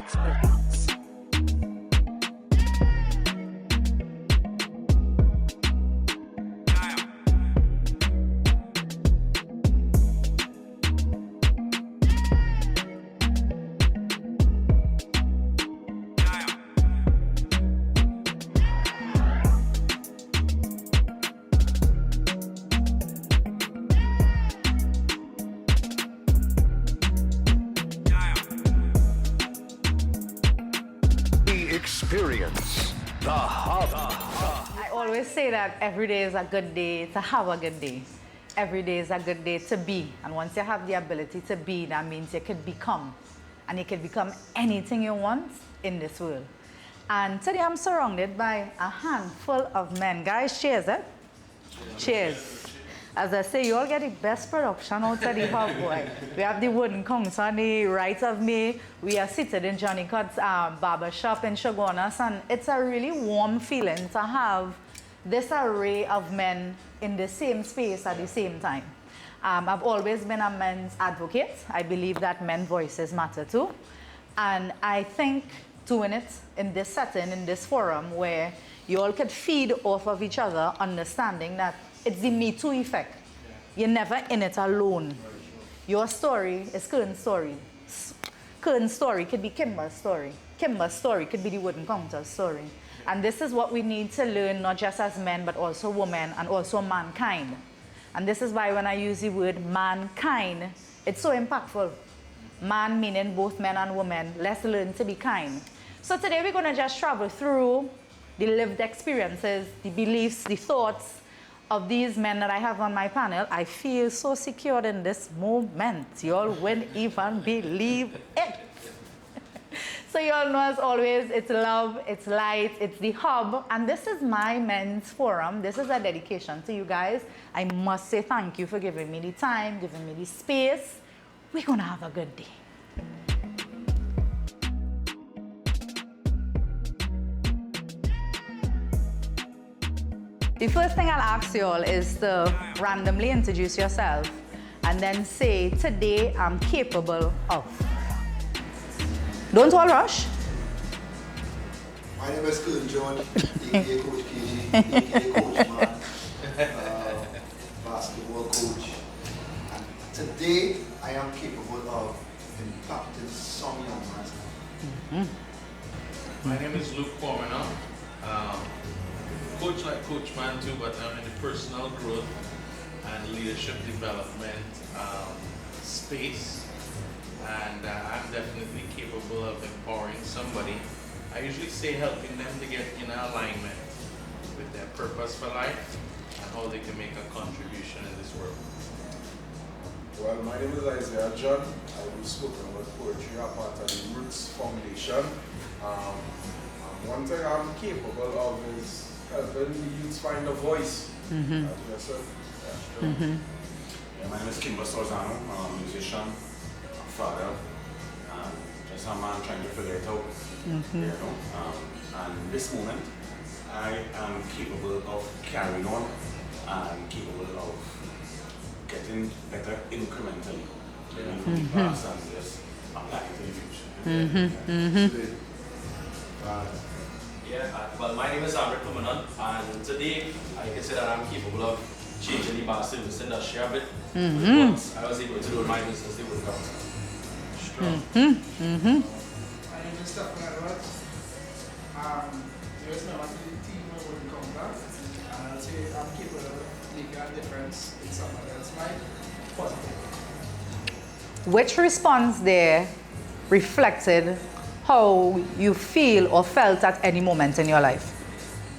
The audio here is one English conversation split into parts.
experts. Experience the hub. I always say that every day is a good day to have a good day. Every day is a good day to be. And once you have the ability to be, that means you could become. And you can become anything you want in this world. And today I'm surrounded by a handful of men. Guys, cheers, eh? Cheers. As I say, you all get the best production out of the hub, boy. We have the wooden counter on the right of me. We are seated in Jonny Cuttz Barbershop in Chaguanas, and it's a really warm feeling to have this array of men in the same space at the same time. I've always been a men's advocate. I believe that men's voices matter too. And I think doing it in this setting, in this forum, where you all could feed off of each other, understanding that it's the Me Too effect. You're never in it alone. Your story is Kern's story. Kern's story could be Kimber's story. Kimber's story could be the wooden counter's story. And this is what we need to learn, not just as men, but also women and also mankind. And this is why when I use the word mankind, it's so impactful. Man meaning both men and women. Let's learn to be kind. So today we're going to just travel through the lived experiences, the beliefs, the thoughts of these men that I have on my panel. I feel so secure in this moment. You all wouldn't even believe it. So you all know, as always, it's love, it's light, it's the hub, and this is my men's forum. This is a dedication to you guys. I must say thank you for giving me the time, giving me the space. We're gonna have a good day. The first thing I'll ask you all is to randomly introduce yourself and then say, today I'm capable of. Don't all rush. My name is John, aka Coach KG, aka Coach Man, basketball coach. And today I am capable of impacting some young man's life. My name is Luke Formino. Coach like Coach Man too, but I'm in the personal growth and leadership development space, and I'm definitely capable of empowering somebody. I usually say helping them to get in alignment with their purpose for life and how they can make a contribution in this world. Well, my name is Isaiah John. I do spoken word poetry. I'm part of the Roots Foundation. One thing I'm capable of is helping the youth find a voice. Yeah, my name is Kimber Sorzano. I'm a musician, a father, just a man trying to figure it out. You know? And this moment, I am capable of carrying on and capable of getting better incrementally. Learning from the past and just applying it to the future. Well, my name is Albert Kumanan, and today I can say that I'm capable of changing the Barcelona industry a bit. Once I was able to do my business, they would come. My name is Stefan Edwards. There's no one to the team who wouldn't come back, and I'll say I'm capable of making a difference in someone else's life. Positive. Which response there reflected how you feel or felt at any moment in your life?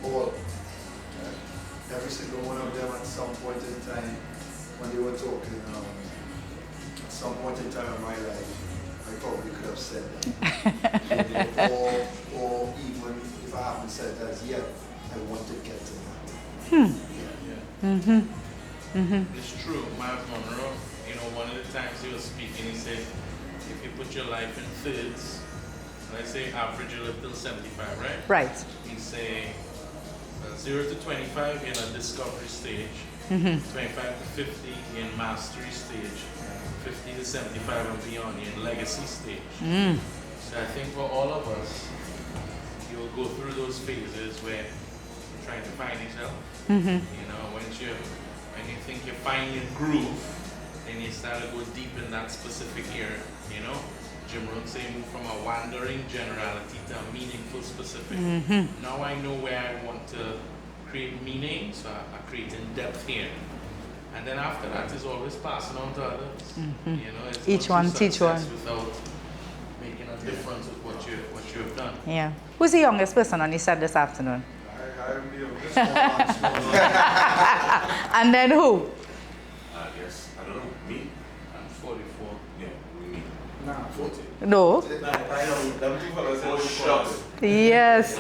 All. Every single one of them at some point in time when they were talking, at some point in time in my life, I probably could have said that. or even if I haven't said that yet, I want to get to that. It's true. Miles Monroe, one of the times he was speaking, he said, if you put your life in thirds, and I say average, you live till 75, right? Right. He's saying 0 to 25 in a discovery stage, 25 to 50 in mastery stage, 50 to 75 and beyond in legacy stage. So I think for all of us, you'll go through those phases where you're trying to find yourself. You know, when you think you find your groove, then you start to go deep in that specific area. You know, Jim Rohn say move from a wandering generality to a meaningful specific. Now I know where I want to create meaning, so I create in depth here. And then after that is always passing on to others. You know, it's Each one teach one. without making a difference with what you have done. Yeah. Who's the youngest person on the set this afternoon? I'm the youngest one. And then who? Yes, I don't know. Me? I'm 44. Yeah, me. Nah. 40. No. Them two fellas Oh, said shucks. Yes.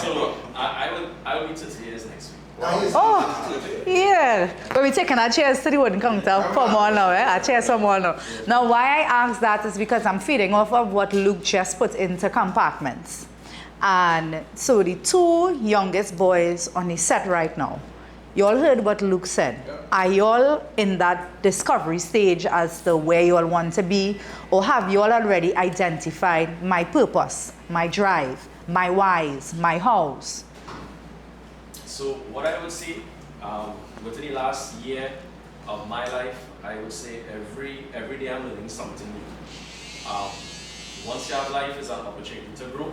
So I will be 30 years next week. Oh, yeah. But we're taking our chairs to the wooden counter for more now, eh? Our chairs for more now. Now, why I ask that is because I'm feeding off of what Luke just put into compartments. And so the two youngest boys on the set right now, you all heard what Luke said. Are you all in that discovery stage as to where you all want to be? Or have you all already identified my purpose, my drive, my whys, my hows? So what I would say, within the last year of my life, I would say every day I'm learning something new. Once you have life, is an opportunity to grow.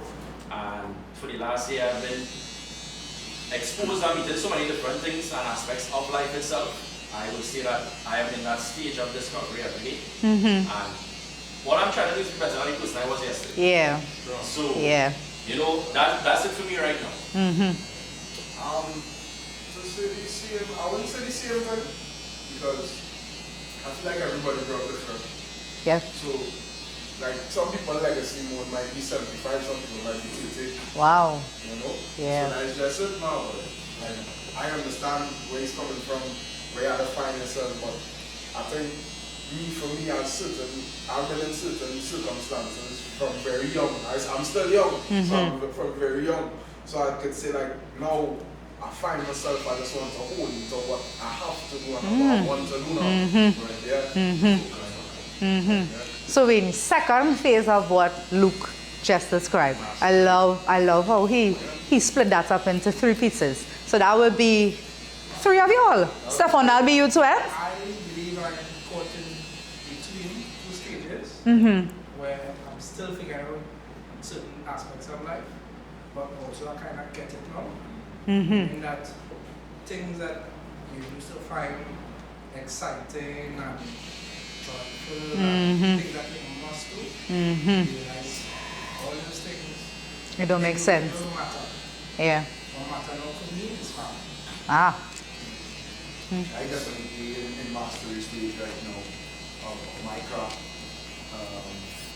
And for the last year, I've been exposed and meeting so many different things and aspects of life itself. I would say that I am in that stage of discovery every day. And what I'm trying to do is be better than the person I was yesterday. Yeah. So, Yeah. you know, that's it for me right now. To say the same, I wouldn't say the same thing because I feel like everybody grew up different. Yeah. So, like some people's legacy mode might be 75, some people might be 80. Wow. You know? Yeah. So that's just it now. But like, I understand where he's coming from, where you have to find yourself, but I think for me, I've been in certain circumstances from very young. I'm still young, so I'm from very young. So I could say like, now I find myself, I just want to hold into what I have to do and what I want to do now. Right? Yeah. So in second phase of what Luke just described, I love how he split that up into 3 pieces. So that would be 3 of you all. Stefan, that'll be you 12. I believe I'm caught in between 2 stages where I'm still figuring out certain aspects of life, but also I kind of get it now. In that things that you used to find exciting and joyful and things that you must do, you realize all those things It don't make sense. don't matter. Yeah. What matter now for me is family. Ah. I definitely in mastery stage right now of my craft.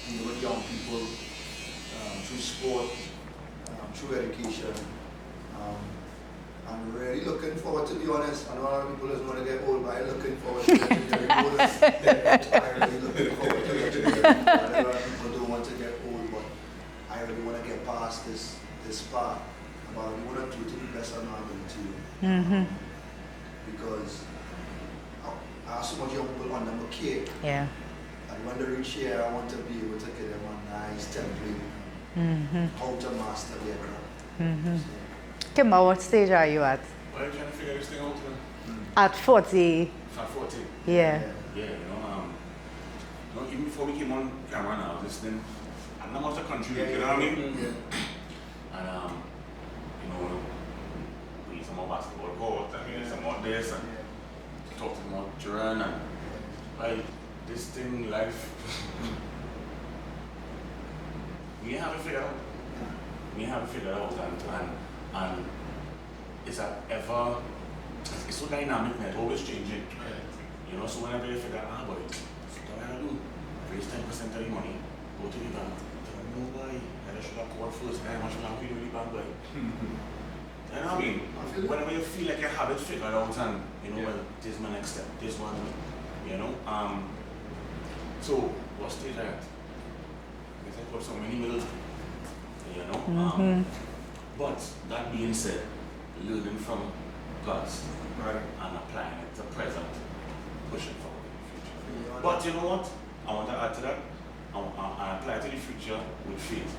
Dealing with young people through sport, through education. I'm really looking forward, to be honest. I know a lot of people just want to get old, but I'm looking forward to getting older. I'm really looking forward to getting older. A lot of people don't want to get old, but I really want to get past this part. But I want to do to the best of my ability. Because I have so much young people under my care. Yeah. And when they reach here, I want to be able to give them a nice template how to master their craft. So, Kimba, what stage are you at? Why are you trying to figure this thing out? At 40. At 40. Yeah. Yeah, even before we came on camera now, listening, I'm not much to contribute, you know what I mean? And, we need some more basketball court, and some more this, and talk to more children, and like, this thing, life, we haven't figured out. We haven't figured out, and it's so dynamic, and it's always changing. You know, so whenever you figure out, boy, what I do? Raise 10% of the money, go to the bank, tell them, no boy, I should have called first, and I should have paid the bank, boy. You know what I mean? Whenever you feel like you have it figured out, and well, this is my next step, this one, so what stage are you at? Because I put so many middle, but that being said, learning from past and applying it to present, pushing forward in the future. But you know what? I want to add to that. I apply to the future with faith,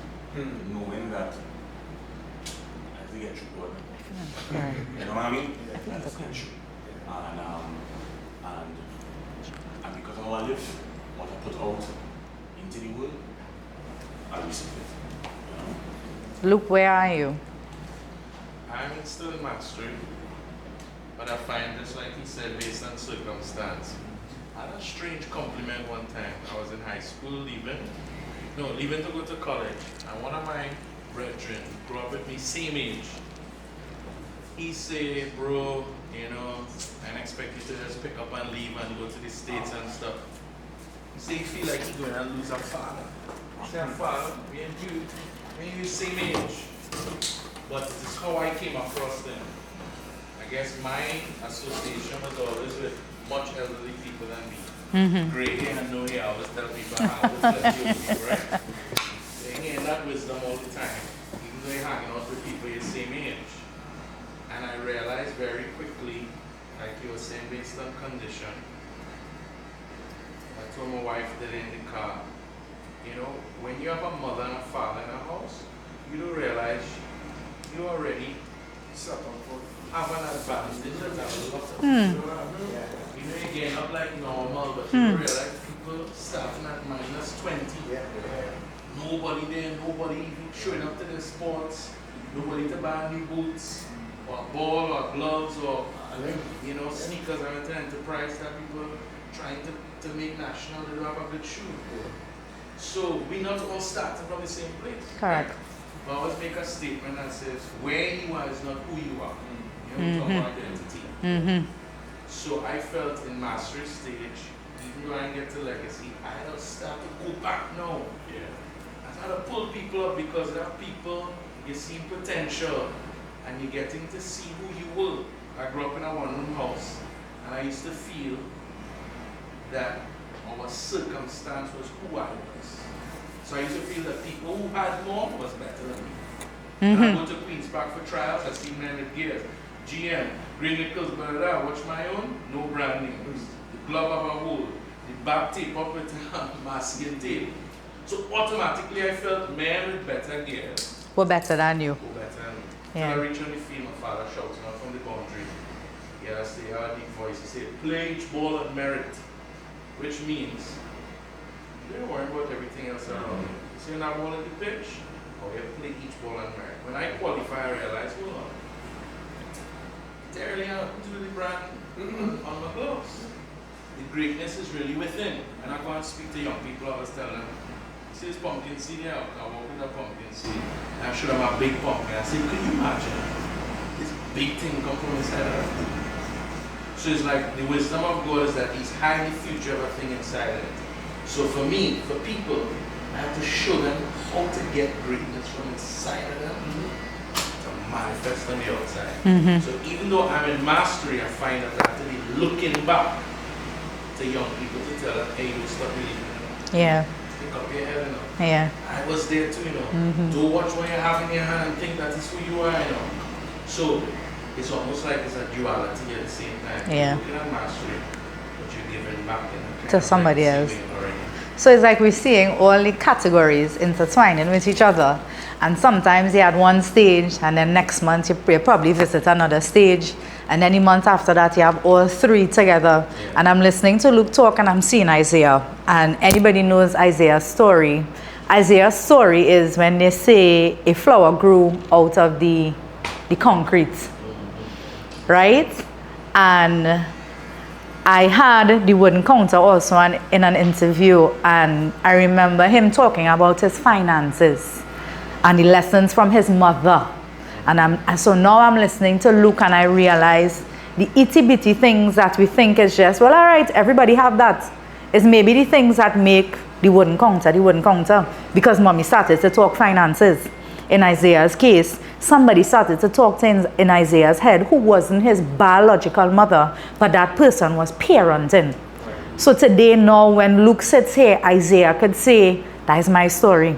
knowing that I have to get through God. You know what I mean? I have to get through. And because of what I live, what I put out into the world, I receive it. You know? Luke, where are you? I'm still in mastery, but I find this, like he said, based on circumstance. I had a strange compliment one time. I was in high school leaving to go to college, and one of my brethren grew up with me, same age. He said, bro, you know, I expect you to just pick up and leave and go to the States and stuff. He said, you feel like you're going to lose a father. I said, father, me and you same age. But this is how I came across them. I guess my association was always with much elderly people than me. Gray hair and no hair, I always tell people I always let you people, right? They hear that wisdom all the time, even though you're hanging out with people your same age. And I realized very quickly, like you were saying, based on condition, I told my wife that in the car, you know, when you have a mother and a father in a house, you don't realize you already have an advantage that a lot of people have. You know, you're getting up like normal, but you don't realize people starting at -20. Nobody there, nobody even showing up to the sports, nobody to buy new boots, or a ball, or gloves, or you know, sneakers. I went to Enterprise that people trying to make national, they don't have a good shoe. So we not all starting from the same place. Correct. But I always make a statement that says, where you are is not who you are. You know, we talk about identity. So I felt in mastery stage, even though I didn't get to legacy, I had to start to go back now. I had to pull people up because there are people, you see potential, and you're getting to see who you were. I grew up in a one-room house, and I used to feel that our circumstance was who I was. So I used to feel that people who had more was better than me. And I go to Queen's Park for trials, I see men with gears. GM, Green Nichols, blah, blah, blah. Watch my own, no brand names. The glove of a wool, the back tape up with masking tape. So automatically I felt men with better gears We're better than you. were better than me. Yeah. So I reach on the field, my father shouts out from the boundary. Yeah, that's the deep voice. He said, play each ball on merit, which means you don't worry about everything else around you. You see when I ball in the pitch, or you play each ball on merit. When I qualify, I realize, hold on. It's early on to the brand on my gloves. The greatness is really within. And I go and speak to young people, I was telling them, see this pumpkin seed here? I walk with a pumpkin seed. And I showed them a big pumpkin. I said, could you imagine this big thing come from inside of that? So it's like the wisdom of God is that He's hiding the future of a thing inside of it. So for me, for people, I have to show them how to get greatness from inside of them to manifest on the outside. So even though I'm in mastery, I find that I have to be looking back to young people to tell them, hey, you stop believing. Yeah. Pick up your head, you know. Yeah. I was there too, you know. Don't watch what you have in your hand and think that is who you are, you know. So it's almost like it's a duality at the same time. Yeah. You're looking at mastery, but you're giving back in a kind To of somebody like else. same way already. So it's like we're seeing all the categories intertwining with each other. And sometimes you're at one stage, and then next month you probably visit another stage. And then the month after that, you have all three together. Yeah. And I'm listening to Luke talk, and I'm seeing Isaiah. And anybody knows Isaiah's story. Isaiah's story is when they say a flower grew out of the concrete. Right? And I had the word encounter also in an interview, and I remember him talking about his finances and the lessons from his mother. And so now I'm listening to Luke, and I realize the itty-bitty things that we think is just, well, all right, everybody have that. It's maybe the things that make the word encounter. Because mommy started to talk finances. In Isaiah's case, somebody started to talk things in Isaiah's head who wasn't his biological mother, but that person was parenting. So today now when Luke sits here, Isaiah could say, that is my story.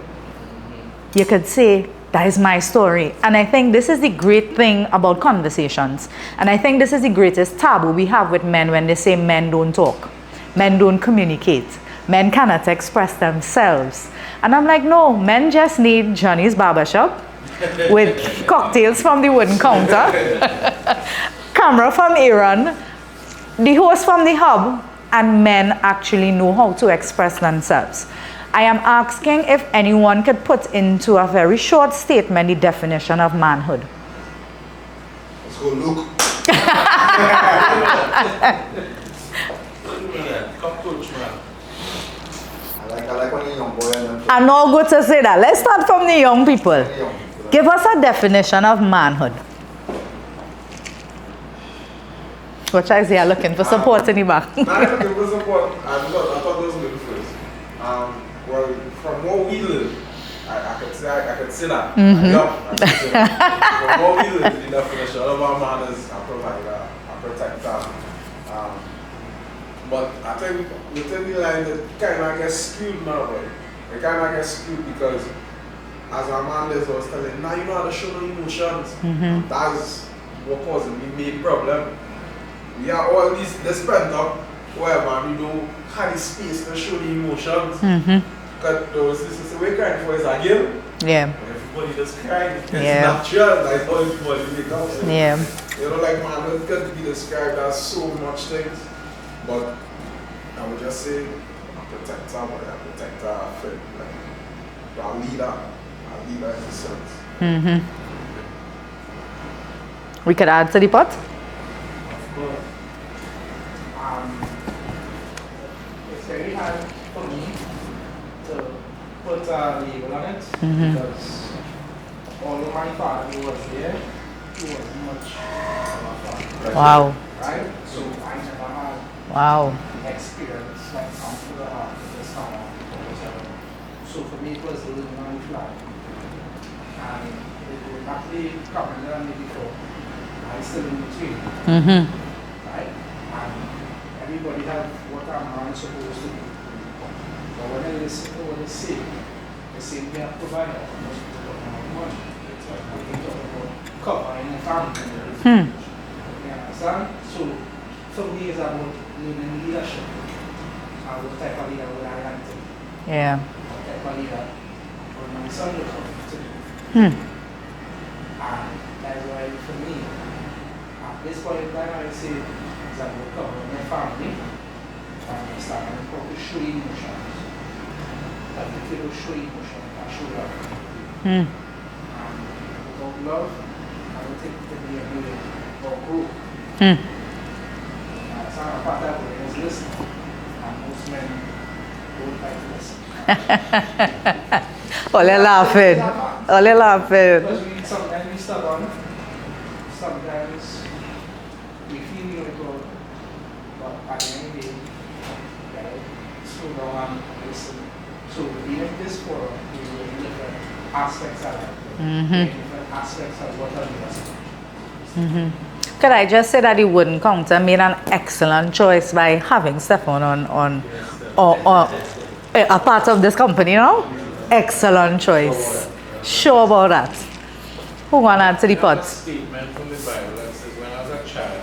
You could say, that is my story. And I think this is the great thing about conversations. And I think this is the greatest taboo we have with men when they say men don't talk. Men don't communicate. men cannot express themselves. And I'm like, no, men just need Jonny's Barbershop with cocktails from the wooden counter, camera from Iran, the host from the hub, and men actually know how to express themselves. I am asking if anyone could put into a very short statement the definition of manhood. Let's go look. Come coach, man. I like when you're young boy and I'm not good to say that. Let's start from the young people. Give us a definition of manhood. Which I say, looking for support in the back. Not looking for support. I thought those were the first. Well, from what we live, I could say that. I could say that. From what we live, the definition of our man is a provider, a protector. But I think within the line, it kind of gets skewed now, right? It kind of gets skewed because as our man is, I was telling, now you know how to show no emotions. That's what causes me main problem. We are all this pent up, whatever, and we don't have the space to show the emotions. Because this is we're crying for is a game. Yeah. Everybody just crying. It's Yeah. natural, like how everybody becomes. Yeah. You know, like manhood can be described as so much things. But I would just say a protector, a protector, a friend, like a leader in a sense. We could add to the pot. Of course. It's very hard for me to put a label on it because although my father was there, he was much of a father. Wow. Right? So I never had Wow. experience like come to the heart of the summer or whatever. So for me it was living on the fly. And it would actually come on me before. I still in between. Right? And everybody have what a man is supposed to do. But when I listen to what they say we have provider, most people don't have money. They talk about covering the family. You understand? So for me it's about living leadership. And what type of leader would I like to be? Yeah. What type of leader would my son look up to be? And that's why for me, at this point in time, I say it's about covering my family and starting to show emotions. That if you don't show emotions, I show love. And without love, I don't think it can be a building or group. It's not a part of it, it's listening. And most men don't like to listen. Ole laughing. Ole laughing. Because sometimes we stubborn, sometimes we feel really good, but at the end of the day, slow down and listen. So even this forum, we will different aspects of it, different aspects of what are the Could I just say that the wooden counter made an excellent choice by having Stefan on a part of this company, you know? Excellent choice. Sure about that. Who want to add to the pot? There's a statement from the Bible that says, when I was a child,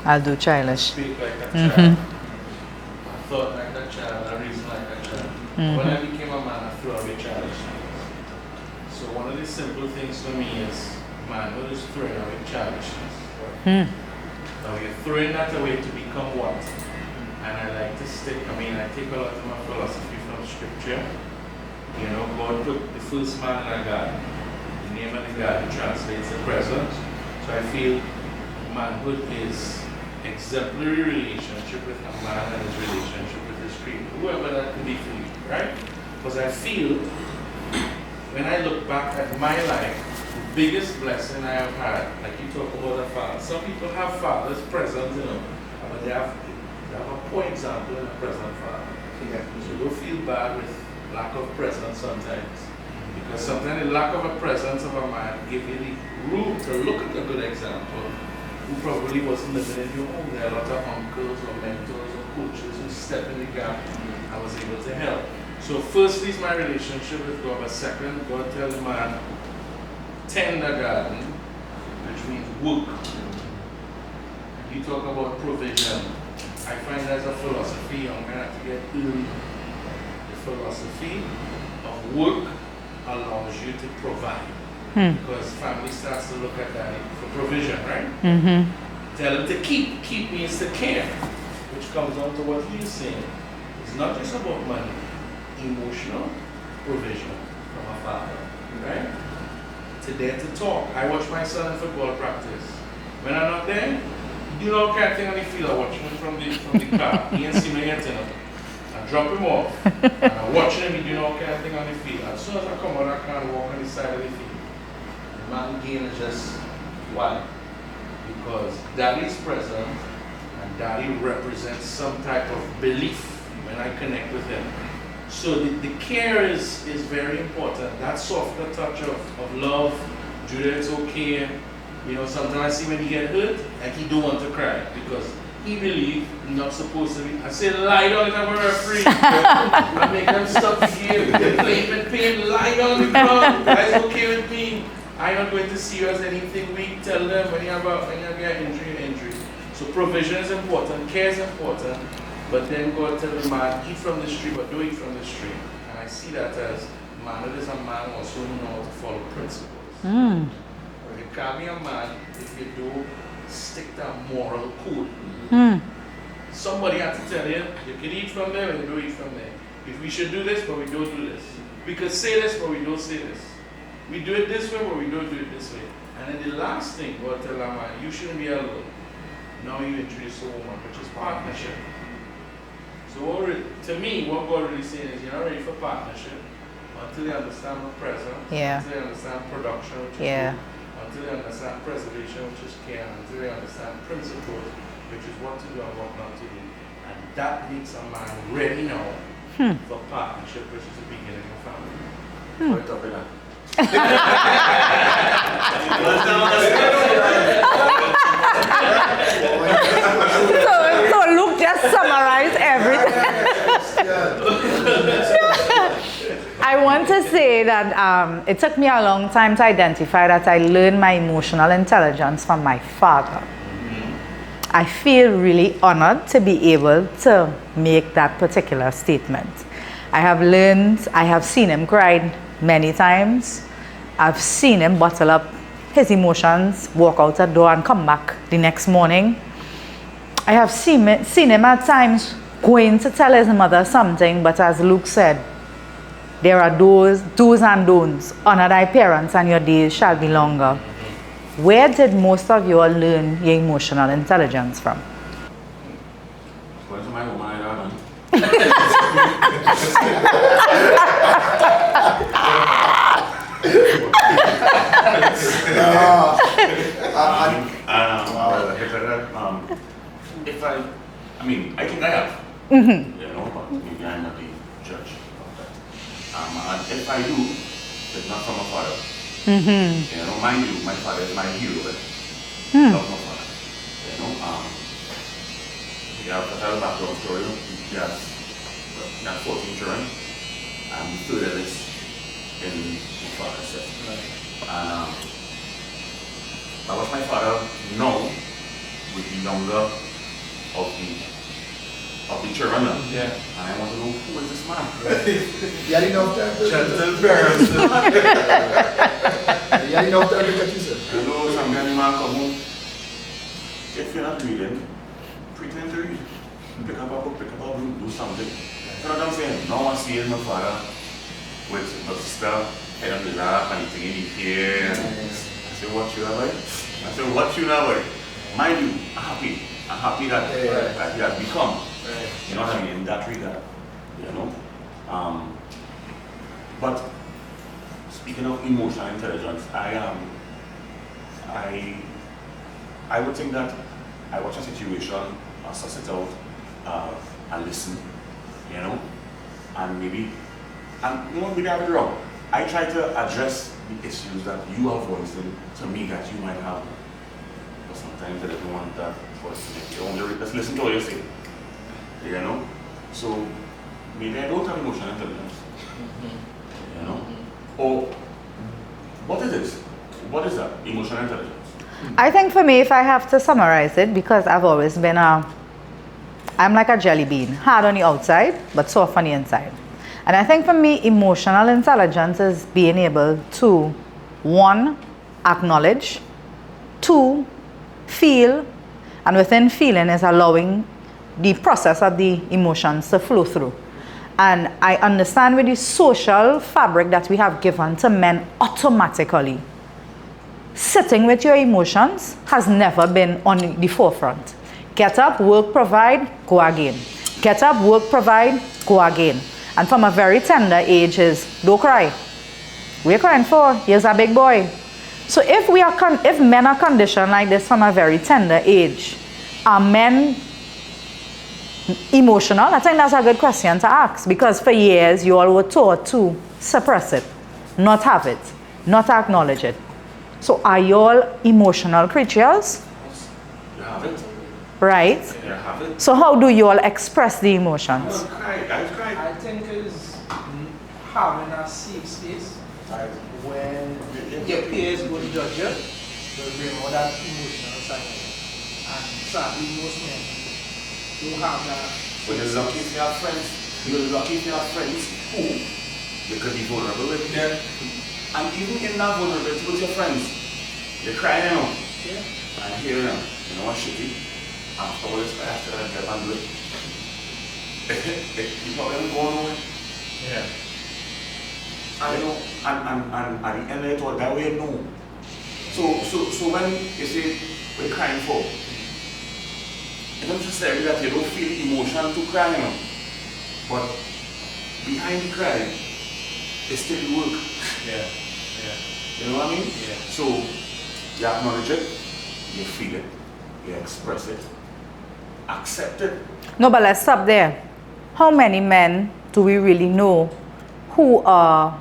I'll do childish. speak like a child, I thought like a child, I reason like a child. When I became a man, I threw away childishness. So one of the simple things for me is manhood is throwing away childishness. Now you're throwing that away to become what? And I like to stick, I take a lot of my philosophy from scripture. You know, God put the first man in a garden. The name of the garden translates the present. So I feel manhood is exemplary relationship with a man and his relationship with his creator, whoever that could be for you, right? Because I feel, when I look back at my life, the biggest blessing I have had, like you talk about a father. Some people have fathers present, you know, but they have a poor example in a present father. So don't feel bad with lack of presence sometimes. Because sometimes the lack of a presence of a man gives you the room to look at a good example who probably wasn't living in your home. There are a lot of uncles or mentors or coaches who step in the gap and was able to help. So firstly is my relationship with God, but second, God tells the man, tend the garden, which means work. You talk about provision. I find there's a philosophy young men have to get early philosophy of work allows you to provide. Because family starts to look at that for provision, right? Tell them to keep means to care, which comes down to what he's saying. It's not just about money, emotional provision from a father, right? To dare to talk. I watch my son in football practice. When I'm not there, you know, can't think on the field. I watch him from the car. He ain't see me yet, you know. I drop him off, and I'm watching him. He do all kind of thing on the field. As soon as I come out, I can't walk on the side of the field. The man game is just why? Because daddy's present, and daddy represents some type of belief when I connect with him. So the care is very important. That softer touch of love. Judah, it's okay. You know, sometimes I see when he get hurt, and he don't want to cry because he believes he's not supposed to be. I say, lie down and have a referee. I make them stop the game. They're playing with pain, lie down on the ground. That's okay with me. I'm not going to see you as anything weak. Tell them when you have an injury. So provision is important, care is important, but then God tell the man, eat from the street, but don't eat from the street. And I see that as man, it is a man also who knows how to follow principles. You can't be a man if you don't stick to a moral code. Somebody has to tell you, you can eat from there and you don't eat from there. If we should do this, but we don't do this. We could say this, but we don't say this. We do it this way, but we don't do it this way. And then the last thing, God tell a man, you shouldn't be alone. Now you introduce a woman, which is partnership. So to me, what God really saying is, you're not ready for partnership until you understand the present, until you understand production, which is good, until you understand preservation, which is care, until you understand principles, which is what to do and what not to do. And that makes a man ready now for partnership, which is the beginning of family. Right up with that. So Luke just summarized everything. I want to say that it took me a long time to identify that I learned my emotional intelligence from my father. I feel really honored to be able to make that particular statement. I have seen him cry many times. I've seen him bottle up his emotions, walk out the door and come back the next morning. I have seen him at times going to tell his mother something, but as Luke said, there are do's and don'ts. Honor thy parents and your days shall be longer. Where did most of you all learn your emotional intelligence from? According to my woman, I don't know. I think I have. You know, but maybe I'm not the judge of that. And if I do, it's not from my father. You know, mind you, my father is my hero, but not my father. You know, we have a little background story. He has 14 children, and the third eldest in my father's set. And I watch my father now with the younger of the children. Yeah. And I want to know, who is this man? You had enough time to Gentle parents. You had enough time to cut yourself. You know, some young man come home. If you're not reading, pretend to read. Pick up a book, pick up a book, do something. You know what I'm saying? Now I see my father with my sister, head on the lap, and he's in the ear. I say, what you have? I say, what you have? Mind you, I'm happy that he has become. You know what I mean? In that regard. You know? But speaking of emotional intelligence, I would think that I watch a situation, suss it out, and listen, you know, and maybe I have it wrong. I try to address the issues that you are voicing to me that you might have, but sometimes I don't want that voice. You only just listen to what you say, you know. So maybe I don't have emotional intelligence, you know. Or what is this? What is that emotional intelligence? I think for me, if I have to summarize it, because I've always been I'm like a jelly bean, hard on the outside, but soft on the inside. And I think for me, emotional intelligence is being able to, one, acknowledge, two, feel, and within feeling is allowing the process of the emotions to flow through. And I understand with the social fabric that we have given to men automatically, sitting with your emotions has never been on the forefront. Get up, work, provide, go again. Get up, work, provide, go again. And from a very tender age is, don't cry. What are you crying for? Here's a big boy. So if men are conditioned like this from a very tender age, are men emotional? I think that's a good question to ask, because for years you all were taught to suppress it, not have it, not acknowledge it. So are you all emotional creatures? You have it. Right? You have it. So how do you all express the emotions? I cried. I think is having a safe space when your peers go to judge you, will bring all that emotional side. And sadly, most men don't have that. When you're lucky if you have friends, you're lucky if you have friends who you could be vulnerable with them. And even in that vulnerability with your friends, you're crying out. Yeah. And here you know what, shitty? After all this, I have to get and do it. You probably don't go nowhere. Yeah. And you know, and at the end of it all, that way, no. So when you say we're crying for, it's not necessarily that you don't feel emotion to cry, you know. But behind the cry, it's still work. Yeah. You know what I mean? Yeah. So you acknowledge it, you feel it, you express it, accept it. No, but let's stop there. How many men do we really know who are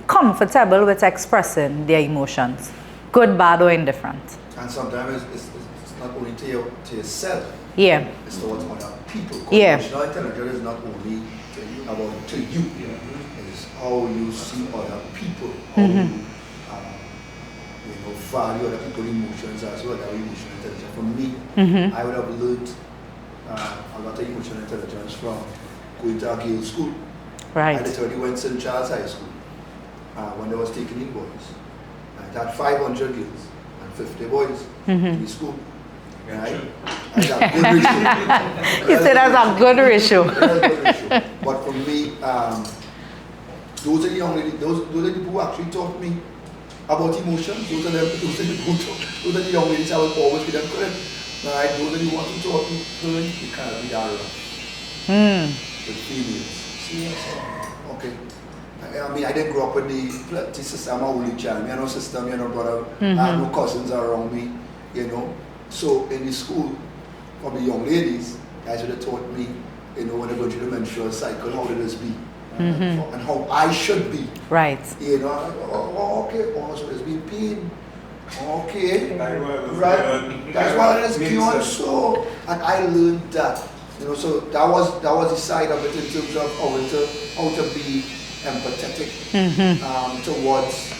comfortable with expressing their emotions, good, bad, or indifferent? And sometimes it's not only to yourself. Yeah. It's towards other people. Yeah. Emotional intelligence is not only about to you. It's how you see other people. How you value other people's emotions as well. That emotional intelligence. For me, I would have learned a lot of emotional intelligence from going to a girls' school. Right. I literally went to St. Charles High School when they was taking in boys. I had 500 girls and 50 boys in the school. Right? That's a good ratio. You said that's a good ratio. That's a good ratio. But for me, those are the young ladies, those are the people who actually taught me about emotions. Those are the young ladies I would always give them credit. Right? Those are the ones who taught me, you can't be that rough. With females. Okay. I mean, I didn't grow up with the sister. I'm a only child. Me and no sister, me and no brother. I have no cousins around me, you know. So in the school, for the young ladies, guys would have taught me, you know, when they go through the menstrual cycle, how it is be. And how I should be. Right. You know, I'm like, oh, okay, oh, so there's been pain. Okay. Right. That's why it is beyond so. And I learned that. You know, so that was the side of it in terms of how to be empathetic towards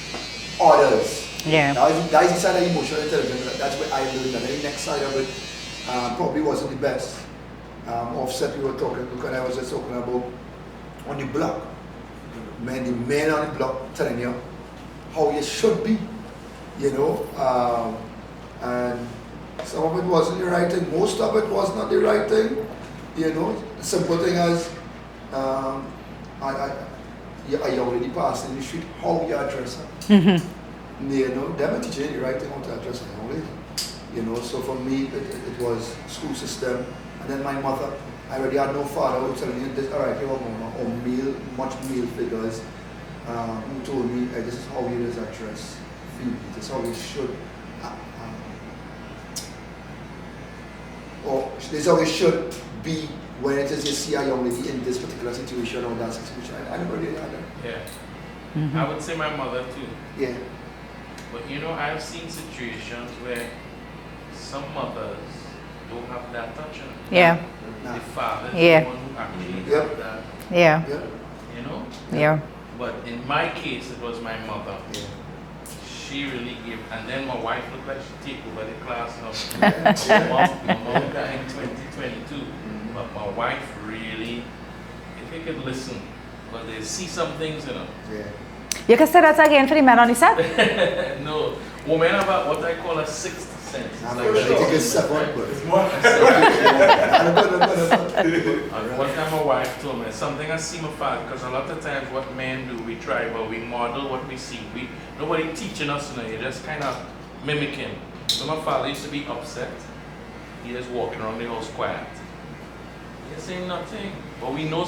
others. Yeah. That is the side of emotional intelligence. That's where I learned that. The next side of it probably wasn't the best. Offset we were talking, because I was just talking about on the block. The men on the block telling you how you should be, you know. And some of it wasn't the right thing. Most of it was not the right thing. You know, simple thing as you already passed in the street, how you address her. You know, them are teaching you the right thing how to address a young lady. You know, so for me, it was school system. And then my mother, I already had no father who told me, this, all right, here we're going, or much male figures who told me, this is how you address females, this is how you should, or this is how it should be when it is you see a young lady in this particular situation or that situation. I never really had that. Yeah. I would say my mother too. Yeah. But you know, I've seen situations where some mothers don't have that touch on them. Yeah. The father is Yeah. the one who actually Yeah. have that, Yeah. Yeah. you know? Yeah. But in my case, it was my mother. Yeah. She really gave, and then my wife looked like she took over the class now. Yeah. My mom died in 2022, but my wife really, if you could listen, Because they see some things, you know. Yeah. You can say that again for the men on the set? No, women have what I call a sixth sense. It's I'm like going a to take a sixth step sense, up, but. And one time my wife told me, something I see my father, because a lot of times what men do, we try, but we model what we see. Nobody teaching us, you know, you're just kind of mimicking. So my father used to be upset. He just walking around the house quiet. He's saying nothing. But we know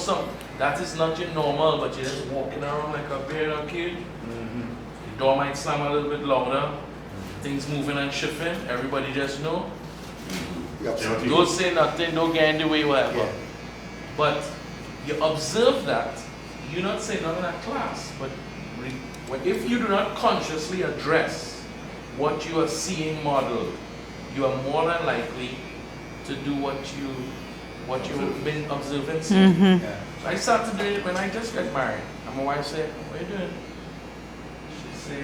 that is not your normal, but you're just walking around like a bear or kid. The door might slam a little bit louder. Things moving and shifting. Everybody just know. Don't say nothing, don't get in the way, whatever. Yeah. But you observe that, you're not saying nothing in class, but if you do not consciously address what you are seeing modeled, you are more than likely to do what you've been observing. Mm-hmm. Yeah. So I started doing it when I just got married. And my wife said, what are you doing? She said,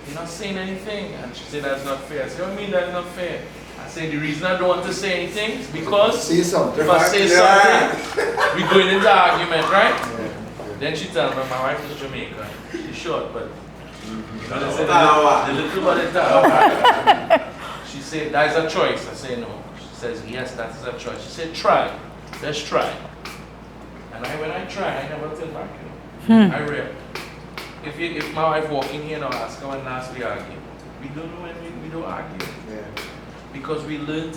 you're not saying anything. And she said, that's not fair. I said, what do you mean that's not fair? I said, the reason I don't want to say anything is because Say something. if I say something, we're going into argument, right? Yeah. Then she tells me, my wife is Jamaican. She's short, but you know, they say the little body talk. She said, that's a choice. I say, no. She says, yes, that is a choice. She said, try. Let's try. And when I try, I never turn back, you know. I real. If my wife walk in here and I ask her when last we argue, we don't know when we don't argue. Yeah. Because we learn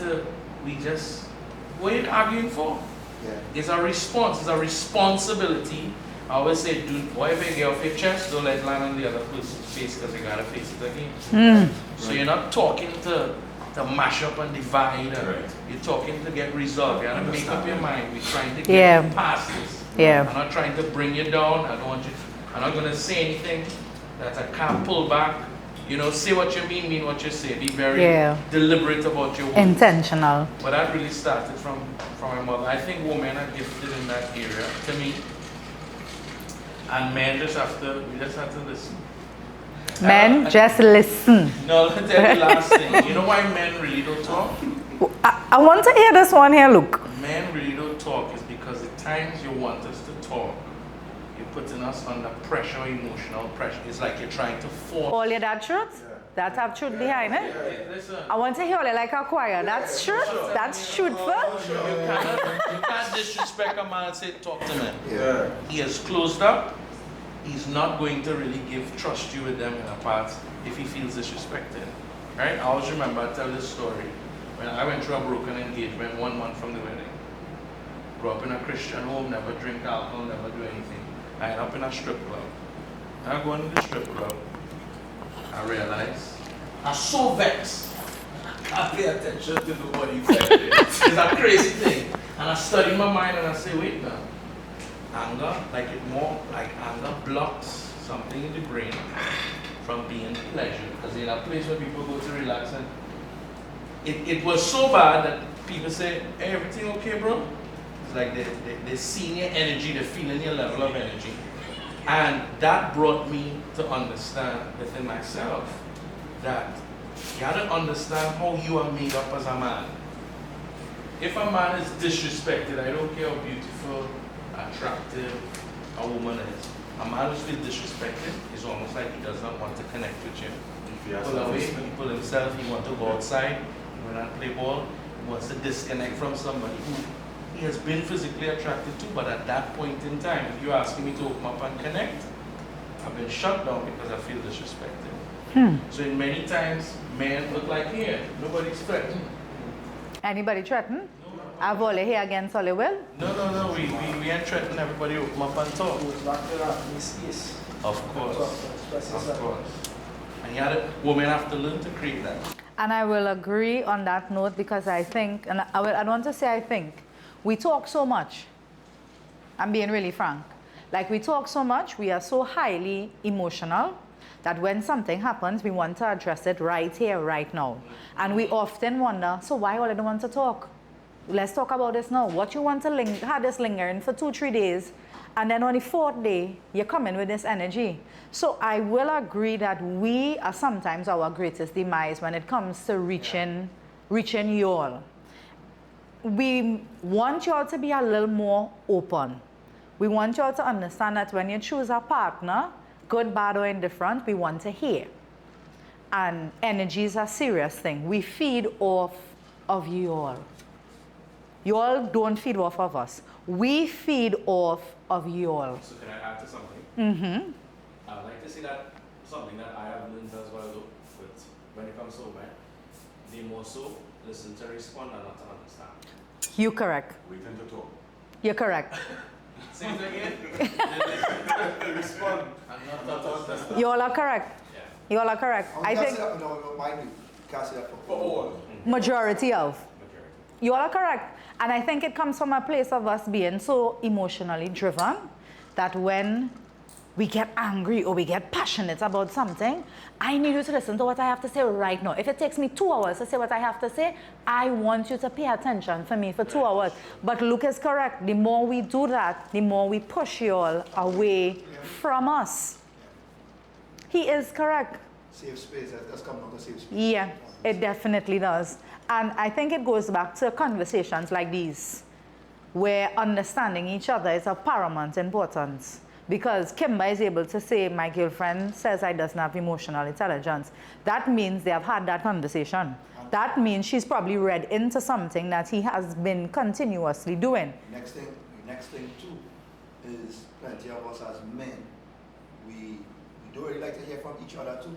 what are you arguing for? Yeah. It's a response, it's a responsibility. I always say, whatever you get off your chest, don't let it land on the other person's face because you gotta face it again. So you're not talking to mash up and divide. You're talking to get resolved. You gotta make up your mind. We're trying to get past this. Yeah. I'm not trying to bring you down. I'm not gonna say anything that I can't pull back. You know, say what you mean what you say. Be very deliberate about your words. Intentional. But that really started from my mother. I think women are gifted in that area, to me. And men we just have to listen. Men, just listen. No, let me tell you the last thing. You know why men really don't talk? I want to hear this one here, look. Men really don't talk is because the times you want us to talk, you're putting us under pressure, emotional pressure. It's like you're trying to force. All your that truth? That have truth behind it? Listen. I want to hear it like a choir. That's truth? That's truthful? You can't disrespect a man and say, talk to me. Yeah. He is closed up. He's not going to really trust you with them in a part if he feels disrespected. Right? I always remember, I tell this story. When I went through a broken engagement 1 month from the wedding. Grew up in a Christian home, never drink alcohol, never do anything. I ended up in a strip club. I go into the strip club. I realized I'm so vexed. I can't pay attention to nobody. It's a crazy thing. And I study my mind and I say, wait now. Anger, anger blocks something in the brain from being pleasure. Because in a place where people go to relax, and it was so bad that people say, hey, everything okay, bro? It's like they're seeing your energy, they're feeling your level of energy. And that brought me to understand within myself that you have to understand how you are made up as a man. If a man is disrespected, I don't care how beautiful, attractive a woman is. A man who's feels disrespected is almost like he does not want to connect with you. He pull away, he pull himself, he wants to go outside, he wants to play ball, he wants to disconnect from somebody who he has been physically attracted to, but at that point in time, if you're asking me to open up and connect, I've been shut down because I feel disrespected. So in many times, men look like here, nobody's threatened. Anybody threaten? I've only here against Ollie Will. No, we ain't threatening everybody open up and talk. Goes back to that space. Of course. Express Of yourself. course. And women have to learn to create that. And I will agree on that note because I think, and I want to say I think, we talk so much. I'm being really frank. Like we talk so much, we are so highly emotional that when something happens, we want to address it right here, right now. And we often wonder, so why all I don't want to talk? Let's talk about this now. What you want to have this lingering for 2-3 days, and then on the 4th day, you're coming with this energy. So I will agree that we are sometimes our greatest demise when it comes to reaching y'all. We want y'all to be a little more open. We want you all to understand that when you choose a partner, good, bad, or indifferent, we want to hear. And energy is a serious thing. We feed off of you all. You all don't feed off of us. We feed off of you all. So can I add to something? Mm-hmm. I'd like to say that something that I have learned as well though, but when it comes to women, they more so listen to respond and not to understand. You correct. We tend to talk. You're correct. Say it again. Respond. I'm not understand. You all are correct. Yeah. You all are correct. I can't think say that, no, mind you, can't say that For all. majority of. Majority. You all are correct. And I think it comes from a place of us being so emotionally driven that when we get angry or we get passionate about something, I need you to listen to what I have to say right now. If it takes me 2 hours to say what I have to say, I want you to pay attention for me for 2 hours. But Luke is correct. The more we do that, the more we push you all away from us. He is correct. safe space. That's coming out of safe space. Yeah, it definitely does. And I think it goes back to conversations like these, where understanding each other is of paramount importance. Because Kimber is able to say, my girlfriend says I doesn't have emotional intelligence. That means they have had that conversation. That means she's probably read into something that he has been continuously doing. Next thing too, is plenty of us as men, we don't really like to hear from each other too.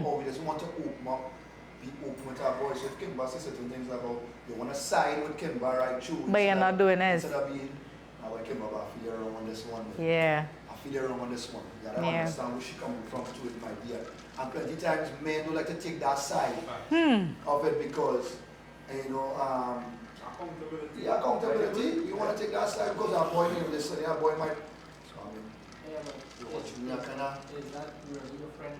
Or we just want to open up, be open with our voice. If Kimber says certain things about, you want to side with Kimber right through. But you're not doing it. Instead of being, I Kimber, I feel around on this one. Yeah. I feel around on this one. You gotta Yeah. understand where she coming from to it, my dear. And plenty times men don't like to take that side of it because, you know, Accountability. yeah, accountability. You want to take that side because our boy may listen, our boy might. So I mean, Yeah, but you watch me, I kinda. is that really your friend?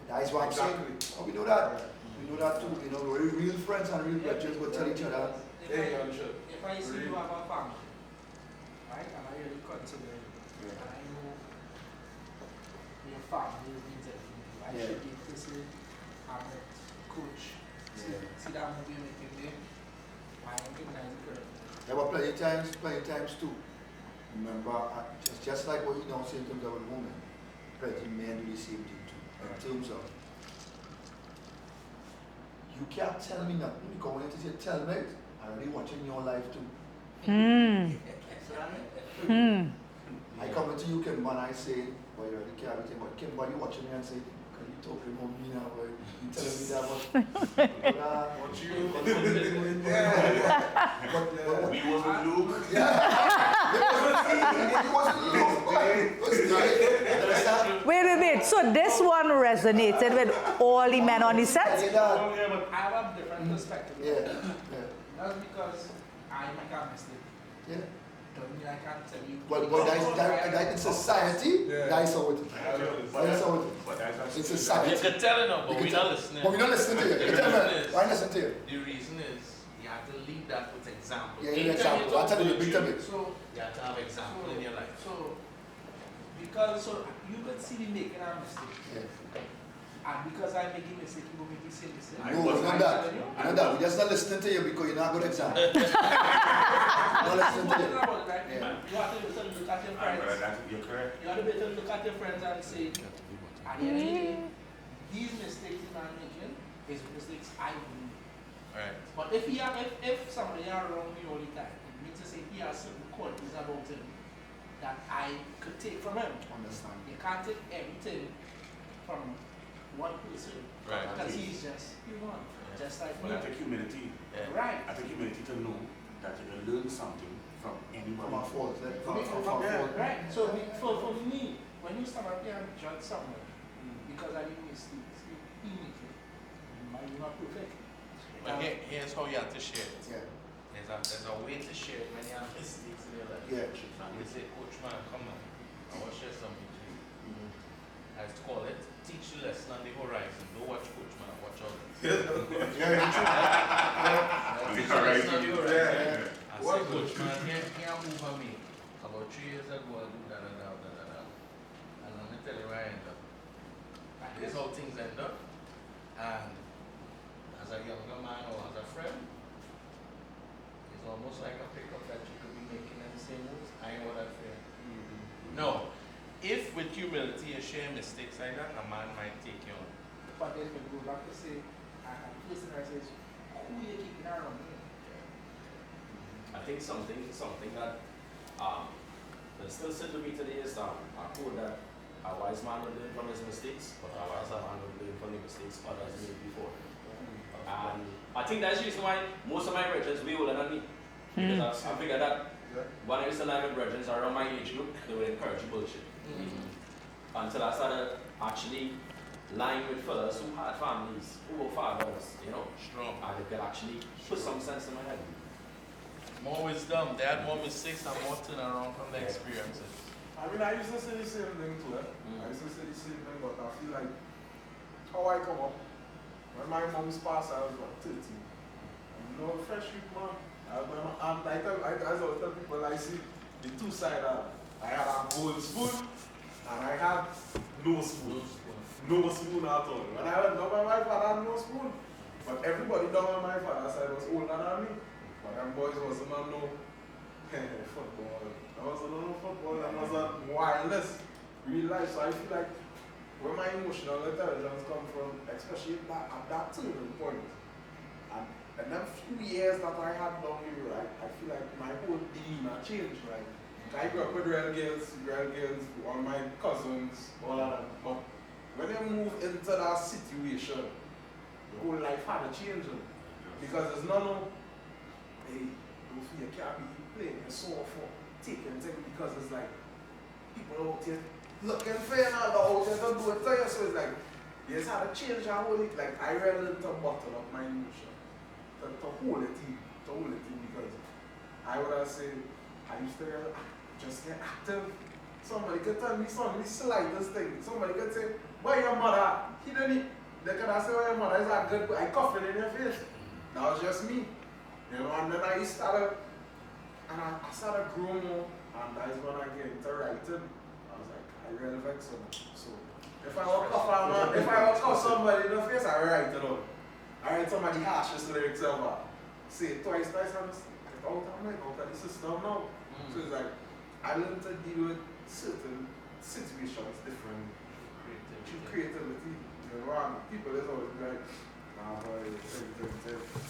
That's what I'm saying. Oh, we do that. We do that too. You know, we're real friends and real brethren. We tell each other. If I see you have a family, right, and I really consider it, and I know your family means everything to you, I should be able to say, I'm a coach. See that movie making me, I recognize it correctly. There were plenty times too. Remember, just like what you don't say in terms of a woman, plenty men do the same thing too. In terms of, you can't tell me nothing because when you say tell me, I already watching your life too. I come into you, Kimber, and I say, well, you already care everything, but Kimber, you watching me and say, can you talk about me now, boy? You telling me that much? What you? But We wasn't Luke. Wait. So this one resonated with all the men on the set? I have a different perspective. Yeah. Not because I make a mistake. Yeah. Don't mean I can't tell you. But that in society, that's how it is. That's how it is. But that's In society. You can tell enough, but we're not listening. But we're not listening to you. You tell me, why listen to you? The reason is you have to lead that with example. Yeah, you example. I'll tell you the big to me. So, You have to have example in your life. Because you could see me making a mistake. Yeah. And because I'm making a mistake, you will make the same mistake. No, it's not that. It's not that. We're just not listening to you because you're not a good example. Not listening to you. Yeah. You have to look at your friends. you're correct. You have to be able to look at your friends and say, at the end of the day, these mistakes you are making is mistakes I do. Right. But if somebody are around me all the time, it means to say he has certain qualities about him that I could take from him. Understand. You can't take everything from one person. Right. Because he's just human. Just like But I me. think humility. Yeah. Right. I think humility to know that you can learn something from anybody. From our fault. From Yeah. fault. Right. So for me, when you stand up here and judge someone because I didn't mistakes, he makes it. You're not perfect. But here's how you have to share it. Yeah. There's a way to share it when you have mistakes in your life. Yeah. You say, Coach man, come on. I want to share something to you. I call it, teach the lesson on the horizon. Don't watch Coach man, watch out. Yeah, Teach the lesson on the horizon. Yeah. I say, Coach man, here move on me. About 3 years ago, I do da. And let me tell you where I end up. And here's how things end up. And as a younger man or as a friend, it's almost like a pickup that you could be making in the same moves. I ain't what I fear. share mistakes like that, a man might take you on. But then we go back to say, and the person that says, who you keeping around me? I think something that that still said to me today is a quote that a wise man will learn from his mistakes, but a wiser man will learn from the mistakes others made before. And I think that's the reason why most of my brethren way older than me. Because I figured that when I used to learn with brethren around my age group, they would encourage bullshit. Until I started actually lying with fellas who had families, who were fathers, you know, Strong. and they could actually put some sense in my head. More wisdom. They had more mistakes and more turnaround from their experiences. I mean, I used to say the same thing too. I used to say the same thing, but I feel like how I come up. When my mom's passed, I was about 13. I'm no fresh youth, man. I always tell people, I see the two sides. I had a gold spoon, and I had no spoon. No spoon at all. When I went down by my father, I had no spoon. But everybody down on my father's side was older than me. But them boys wasn't on no football. I wasn't on no football. That was on wildness, real life. So I feel like where my emotional intelligence come from, especially at that turning point, and them few years that I had down here, I feel like my whole demeanor changed. Like I grew up with real girls, all my cousins, all of them. But when I moved into that situation, the whole life had to change. Because it's not no, hey, you can't be playing your sore for taking things, because it's like people out here looking for you now, the out here to do it to you. So it's like you just had to change your whole it. Like I really learned to bottle up my emotion, to hold it in, because I would have said I used to just get active. Somebody could tell me something, the slightest thing. Somebody could say, "Why your mother?" He didn't. They could have said, "Why your mother?" Is that good? I cough it in your face. That was just me. You know, and then I started growing more, and that's when I get into writing. I was like, I really like so much. So if I would cuff somebody in the face, I write it out. I write somebody harshest lyrics ever. Say it twice, and it's out of the system now. So it's like I learned to deal with certain situations different. Creativity. You know, and people is always like,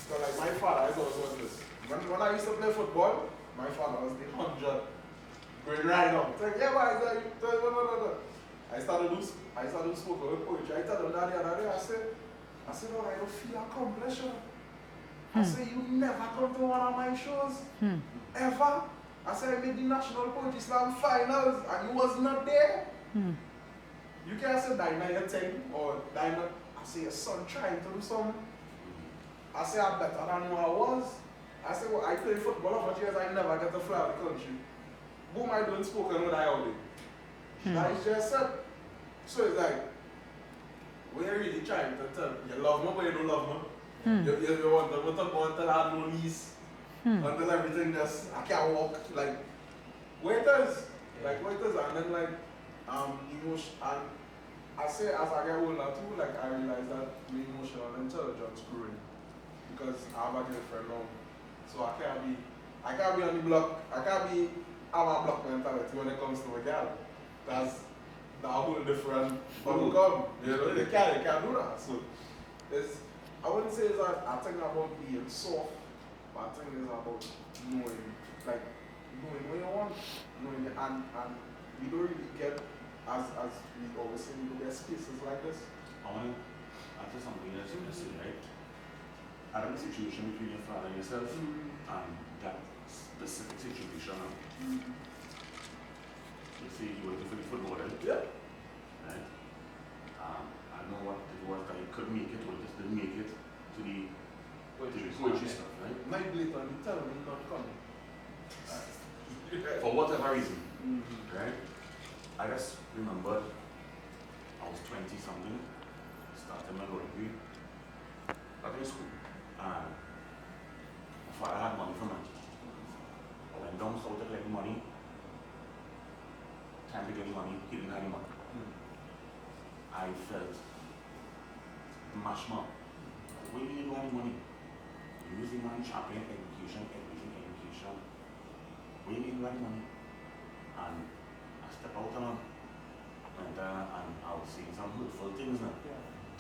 so like my father is always was this. When I used to play football, my father was the 100 going right on. It's like, yeah, why is that? No. I started to spoken word poetry. I told him that the other day, I said, oh, I don't feel accomplished. I said, you never come to one of my shows. Ever. I said, I made the National Poetry Slam finals and you was not there. You can't say that in your thing or that in I say your son trying to do something. I say I'm better than who I was. I say, well, I play football for years, I never get to fly out the country. Boom, I don't spoken with I only. That is just said. So it's like, we're really trying to tell you love me, but you don't love me. You want to go until I have no knees. Until everything just, I can't walk. Like, waiters. Like, waiters, and then like, emotion. And I say as I get older too, like I realize that my emotional intelligence growing, because I have a girlfriend now, so I can't be on the block. I can't be have a block mentality when it comes to a girl. That's a whole different bubble gum. You know, they can't do that. So I wouldn't say it's that I think about being soft, but I think it's about knowing what you want, and we don't really get. As we always say, we get spaces like this. I want to answer something else you just said, right? Out of the situation between your father and yourself, and that specific situation, you see, you were looking for the football, right? Yeah. Right? I don't know what it was that you could make it, or just didn't make it to the poetry stuff, right? My blatant, you tell me not coming. For whatever reason, right? I just remembered I was 20 something, started my rugby at school, and my father had money for me. I went down south to collect money. Time to get money, he didn't have any money. I felt mashed up. Where do you get money? You using money, champion, education. Where do you get money? And I step out and and I was saying some hurtful things now,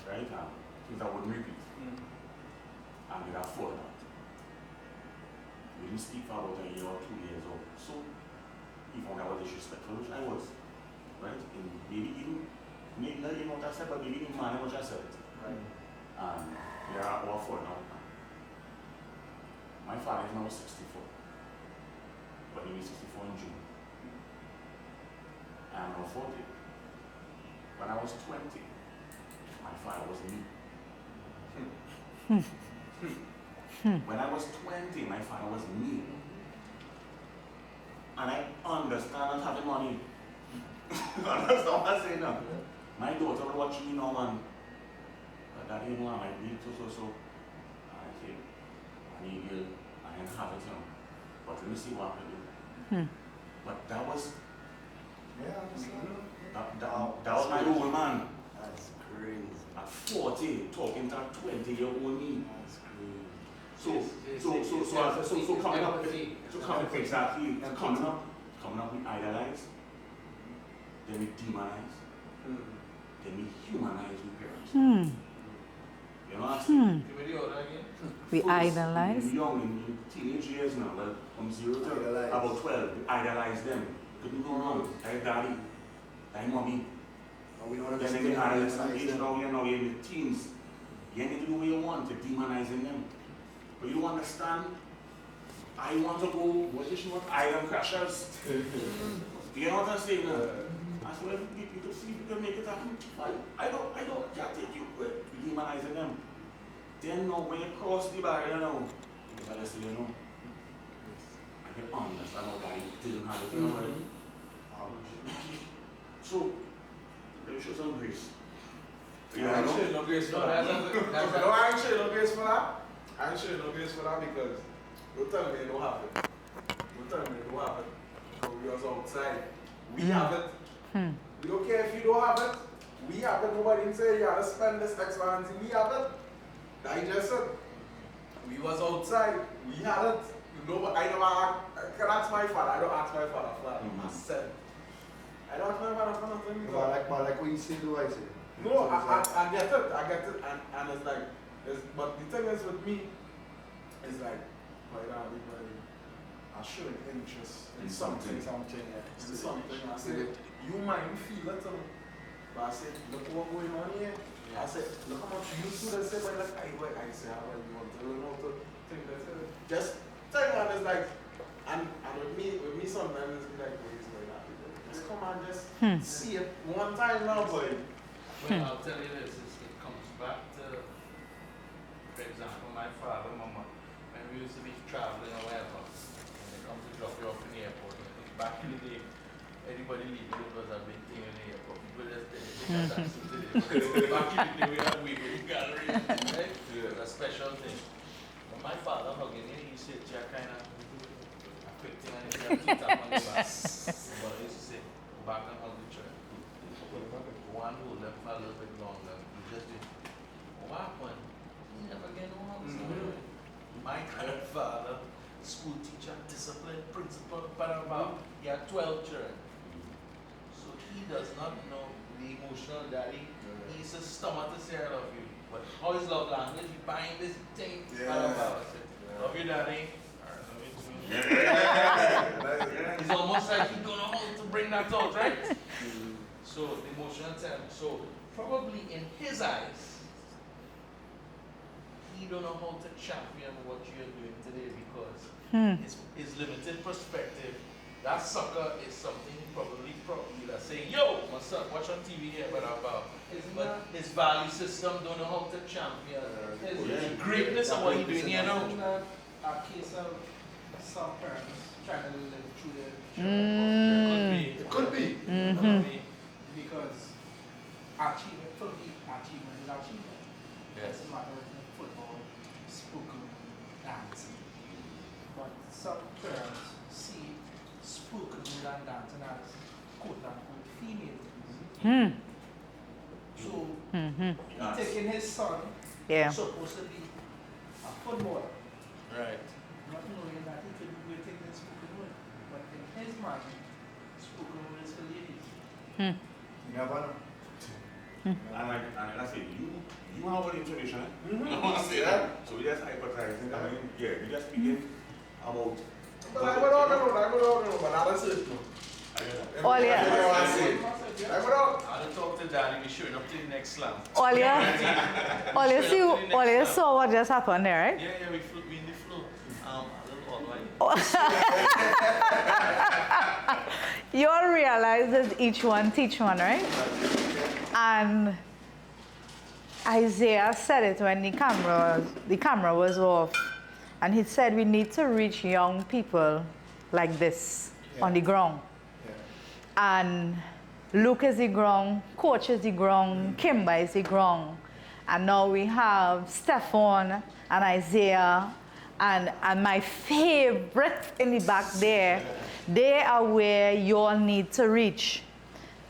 right? Things I wouldn't repeat. And we got fallen out. We didn't speak for about a year or 2 years old. So he found I was disrespectful, which I was. Right? And maybe not even what I said, but maybe even man what I said. Right? And we are all fallen out now. My father is now 64. But he was 64 in June. And I'm now 40. When I was 20, my father was me. When I was 20, my father was me. And I understand not having money. Understand what I'm saying now? My daughter will watch me now, man. But daddy, you know, I might be so. I say, I need you, I ain't have it now. But let me see what I can do. But that was, that was my old man. That's crazy. At 40, talking to a 20-year-old me. That's crazy. So coming up, exactly, and coming up, we idolize, then we demonize, then we humanize with parents. You know what I'm saying? Give me the order again. We First, idolize. when young, in teenage years now, well, from 0 to Idolize. about 12, we idolize them. Couldn't go wrong. Like daddy, like mommy. And we don't Then understand they had a some idolize age them. now, you're in the teens. You need to do what you want to demonizing them. But you don't understand. I want to go island crashers. You know what I'm saying? I swear, you could see if you can make it happen. I can't take you demonizing them. Then now, when you cross the barrier now, you gotta say, you know, I can understand how guy didn't have it, you know, right? So, let me show some grace. I ain't showing no grace for that. No, I ain't showing no grace for that. I ain't showing no grace for that because don't tell me it don't happen. Don't tell me it don't happen. Because we was outside. We have it. We don't care if you don't have it. We have it. Nobody didn't say you gotta spend this X amount. We have it. I just said. We was outside. We had it. You know, I never ask my father. I don't ask my father for that. I said. I don't ask my father for nothing. But like what you say, do I say? No, I get it, and it's like, but the thing is with me, it's like, I show an interest in something, in something. I said, you might feel it, but I said, look what's going on here. I said, look how much you do this, I say, how well you want to learn how to think that. Just tell me, and it's like, and with me sometimes it's like, it's like that. Just come and just see it one time now, boy. Well, I'll tell you this, it comes back to, for example, my father, mama, when we used to be traveling or whatever, and they come to drop you off in the airport, back in the day, anybody leaving, it was a big thing in the airport. People just take a taxi today. Back in the day, we had weaving gallery, right? It was a special thing. When my father hugging me, he said, "Jack, kind of a quick thing, and he said, "Keep tap on the back." But I used to say, "Go back and hug the chair." One who left for a little bit longer, we just did. What happened? He never get no hugs. My grandfather, school teacher, discipline, principal, he had 12 children. So he does not know the emotional daddy. He's a stomach to say I love you. But how is love language? He buying this thing. Love you, daddy. It's almost like he don't know how to bring that out, right? So the emotional term. So probably in his eyes, he don't know how to champion what you're doing today because his limited perspective. That sucker is something probably that's saying, yo, my son, watch on TV here, but his value system don't know how to champion his greatness of what he's doing here now. Isn't that a case of some parents trying to live through their children? It could be. Because achievement, for me, achievement is achievement. Yes. Doesn't matter if it's football, spoken, dancing. But some parents see spoken and dancing as quote unquote female things. So he taking his son, supposed to be a footballer. Right. Not knowing that he could be taking spoken word. But in his mind, spoken word is for ladies. You never know. And like I say, you have all the information, eh? I want to say that. So we just hypothesizing. I mean, yeah, we just speaking about. But I don't know, but I don't say it. All yeah. I don't talk to Daddy, be showing up to the next slam. All you saw what just happened there, right? Yeah, we in the flow. A little odd, right? You all realize that each one teach one, right? And Isaiah said it when the camera was off. And he said we need to reach young people like this on the ground. Yeah. And Luke is the ground, Coach is the ground, Kimba is the ground. And now we have Stefan and Isaiah and my favorite in the back there. They are where you all need to reach.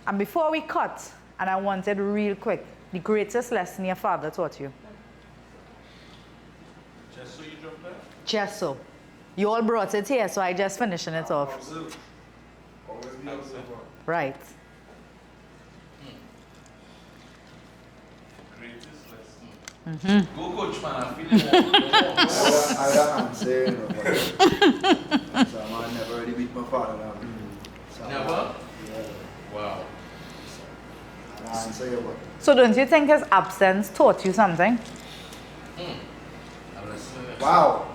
And before we cut, and I wanted real quick, the greatest lesson your father taught you. Just so you drop that? Just so. You all brought it here, so I just finishing it off. Always be observer. Right. Greatest lesson. Go, Coach, man. I'm feeling warm. I don't answer, you know, but so I never really beat my father now. So, Never? Yeah. Wow. And I answer you what? So don't you think his absence taught you something? Wow.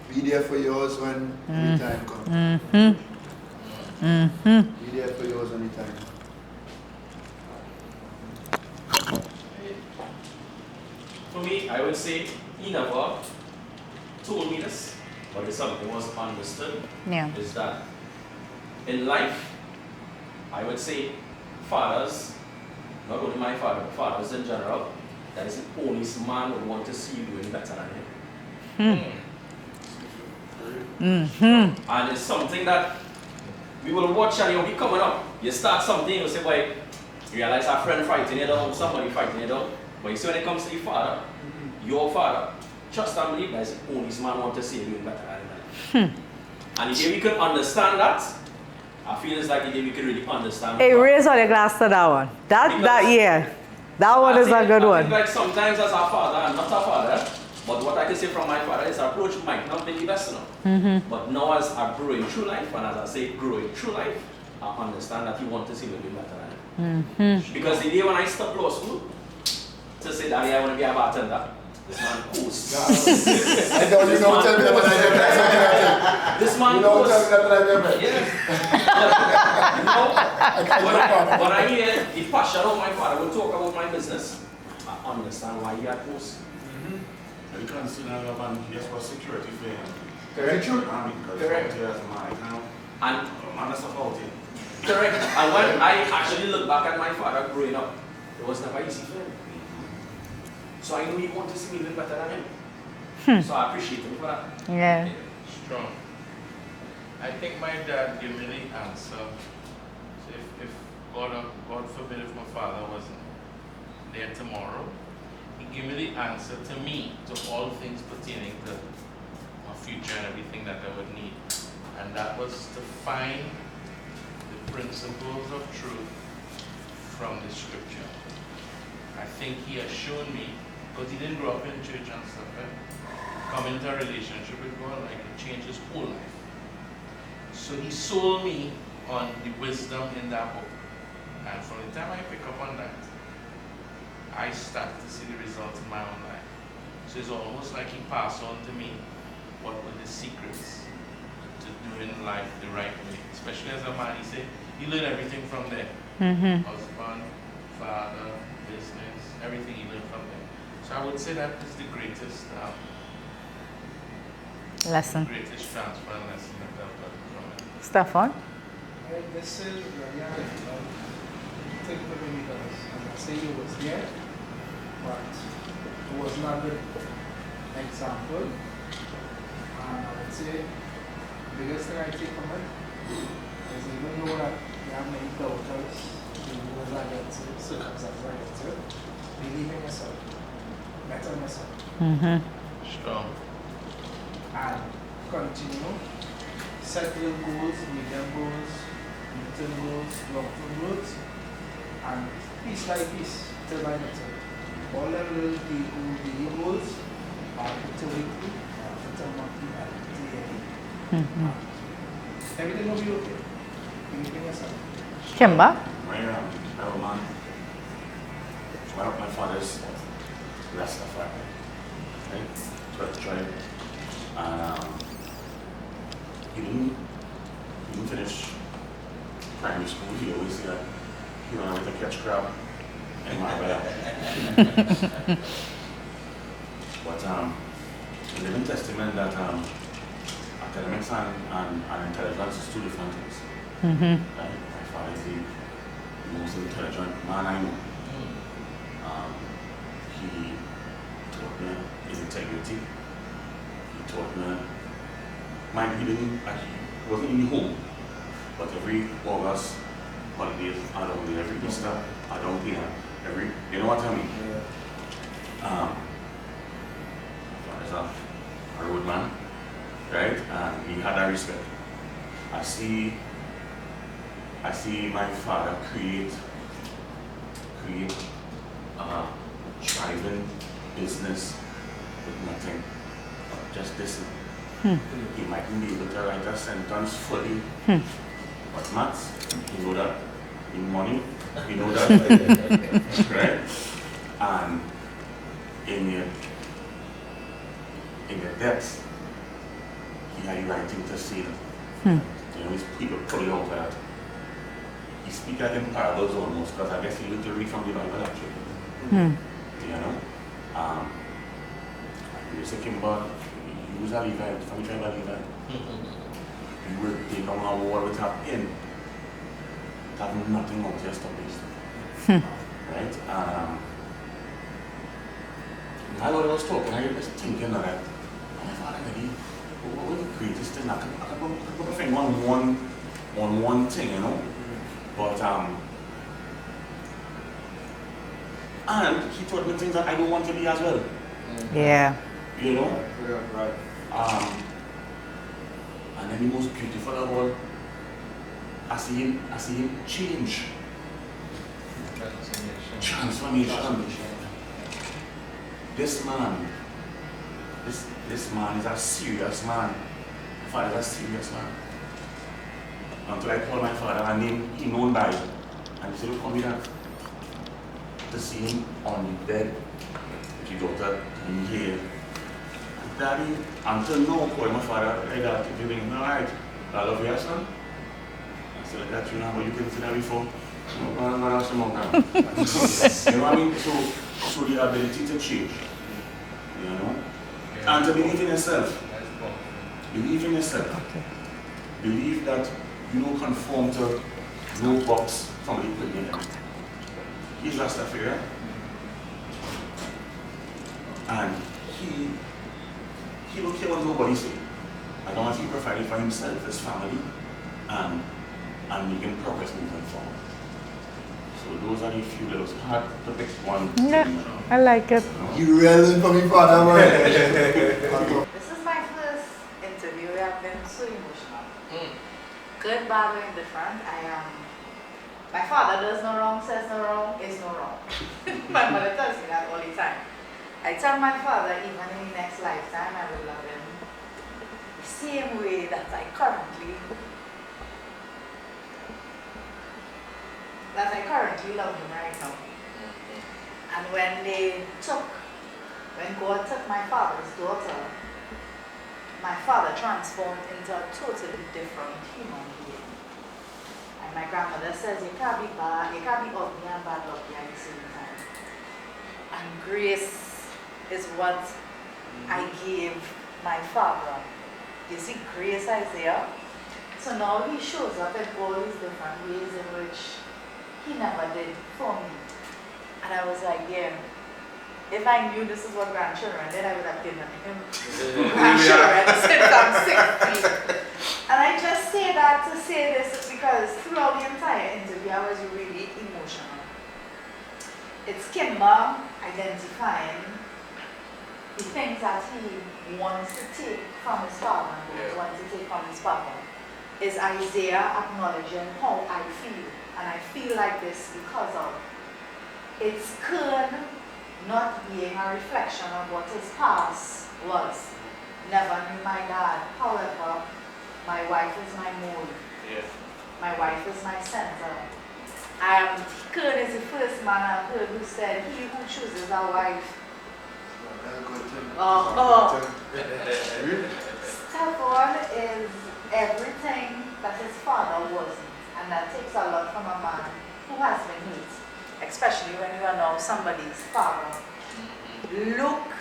Be there for yours when the time comes. Be there for yours when the time comes. For me, I would say he never told me this, but it's something that was understood. Yeah. Is that in life, I would say fathers, not only my father, but fathers in general, that is the only man would want to see you doing better than him. And it's something that we will watch and you'll be coming up. You start something, you say, boy, you realize a friend fighting you down, somebody fighting you down. But you see when it comes to your father, trust and believe that is the only man want to see you doing better than him. And if we can understand that, I feel it's like we can really understand. Hey, raise all your glass to that one. That one is a good I one. think like sometimes as a father, I'm not a father, but what I can say from my father is approach might not be the best enough. But now as I growing through life, and as I say growing through life, I understand that he wants to see me do better than him. Because the day when I stopped law school, to say, Daddy, I want to be a bartender, this man coast. I know you don't tell me that I This man You don't coast. tell me that I never. When I hear the passion of my father, will talk about my business, I understand why he had coast. You can see now yes for security for him. Correct. Correct. And That's about it. correct. And when I actually look back at my father growing up, it was never easy for him. So I know he wanted to see me live better than him. So I appreciate him for that. Yeah. Strong. I think my dad gave me the answer. So if God forbid if my father wasn't there tomorrow, he gave me the answer to me, to all things pertaining to my future and everything that I would need. And that was to find the principles of truth from the scripture. I think he has shown me, because he didn't grow up in church and stuff, come into a relationship with God, like it changed his whole life. So he sold me on the wisdom in that book. And from the time I pick up on that, I start to see the results in my own life. So it's almost like he passed on to me what were the secrets to doing life the right way. Especially as a man, he said, he learned everything from there. Husband, father, business, everything he learned from there. So I would say that is the greatest Lesson. greatest transfer and lesson that I've gotten from it. Stefan? This is really thing for me because I say it was there, but it was not the example. And I would say the biggest thing I take from it is even though that you have many doubters, you know that that's circumstances like that, believe in yourself, better yourself. Strong. And watching, you know. Set little goals, medium goals, mid-term goals, long-term goals, and piece by piece, till by little. All them little daily goals are little weekly, little monthly, and little yearly. Everything will be okay. Believe in yourself. Kimba? One of my father's Rastafari, right? Church tribe. And he didn't finish primary school. He always said he went out to catch crab in my way. But the Living Testament that academics and intelligence is two different things. Right? My father is the most intelligent man I know. He taught me his integrity. He taught me, mind he wasn't in the home, but every August holidays, I don't do every Easter, I don't do every, you know what I mean? Father's a road man, right? And he had that respect. I see my father create thriving business with nothing, just discipline. He mightn't be able to write a sentence fully, but maths, you know that. In money, you know that. Right? And in your depths, he had the right thing to say that. You know, his people pull you out of that. He speaks like in parables almost, because I guess he used to read from the Bible actually. You know? You say Kimba, you was a Levite, from the tribe of Levite. You will take on a wall with a pin, have nothing out there stop. Right? While I was talking, I was thinking that my father maybe what was the greatest thing? I could put a finger on one thing, you know? But and he taught me things that I don't want to be as well. Yeah. You know? Yeah, right. And then the most beautiful of all, I see him change. Transformation. This man is a serious man. My father is a serious man. Until I call my father a name he known by, and he said, look, come here. To see him on the bed, with your daughter in here. And Daddy, until now, call my father like that. If you think, alright, I love you, son. I said, like that, you know, but you can see that before. You know what I mean? So the ability to change, you know, and to believe in yourself. Believe in yourself. Okay. Believe that you don't conform to no box somebody put in there. He's Rastafari, and he don't care what nobody say. As long as he provided for himself, his family, and making progress moving forward. So those are the few little hard to pick one. Yeah, I like it. You really for me, father, man. This is my first interview. I've been so emotional. Good, bad, or indifferent. My father does no wrong, says no wrong, is no wrong. My mother tells me that all the time. I tell my father, even in the next lifetime, I will love him the same way that I currently love him right now. And when God took my father's daughter, my father transformed into a totally different human being. And my grandmother says you can't be bad, you can't be ugly and bad lucky at the same time. And grace is what I gave my father. You see, grace Isaiah. So now he shows up in all these different ways in which he never did for me. And I was like, yeah, if I knew this is what grandchildren did, I would have given him grandchildren since I'm 16. And I just say that to say this because throughout the entire interview, I was really emotional. It's Kimba identifying the things that he wants to take from his father and wants to take from his papa, is Isaiah acknowledging how I feel. And I feel like this because of it's Cain not being a reflection of what his past was. Never knew my dad. However, my wife is my mold. Yeah. My wife is my center. Cain is the first man I've heard who said, he who chooses a wife. That's a good thing. Stefan is everything that his father wasn't. And that takes a lot from a man who has been hit. Especially when you are now somebody's father. Luke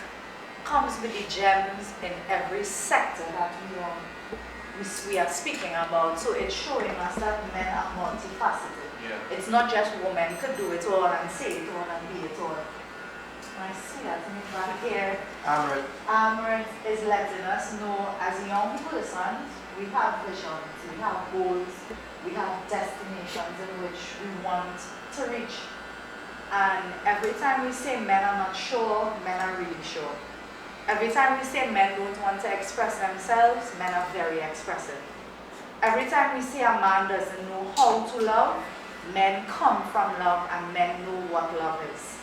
comes with the gems in every sector that we are speaking about. So it's showing us that men are multifaceted. Yeah. It's not just women could do it all and say it all and be it all. I see that in right here. Amaret is letting us know as young persons, we have visions, we have goals, we have destinations in which we want to reach. And every time we say men are not sure, men are really sure. Every time we say men don't want to express themselves, men are very expressive. Every time we say a man doesn't know how to love, men come from love and men know what love is.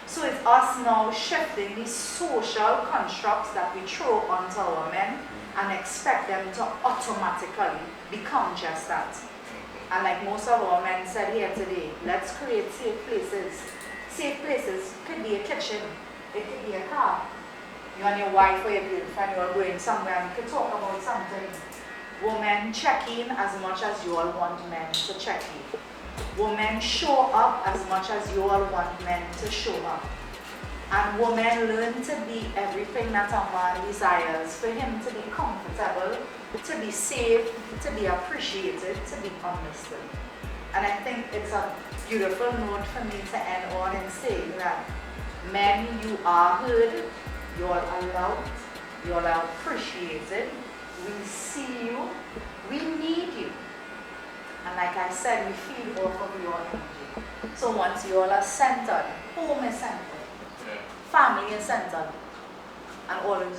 So it's us now shifting these social constructs that we throw onto our men and expect them to automatically become just that. And like most of our men said here today, let's create safe places. Safe places could be a kitchen, it could be a car. You and your wife or your girlfriend, you are going somewhere and you could talk about something. Women check in as much as you all want men to check in. Women show up as much as you all want men to show up. And women learn to be everything that a man desires, for him to be comfortable, to be safe, to be appreciated, to be understood. And I think it's a beautiful note for me to end on and say that men, you are heard, you all are loved, you all are appreciated, we see you, we need you. And like I said, we feed off of your energy. So once you all are centered, home is centered, family is centered, and always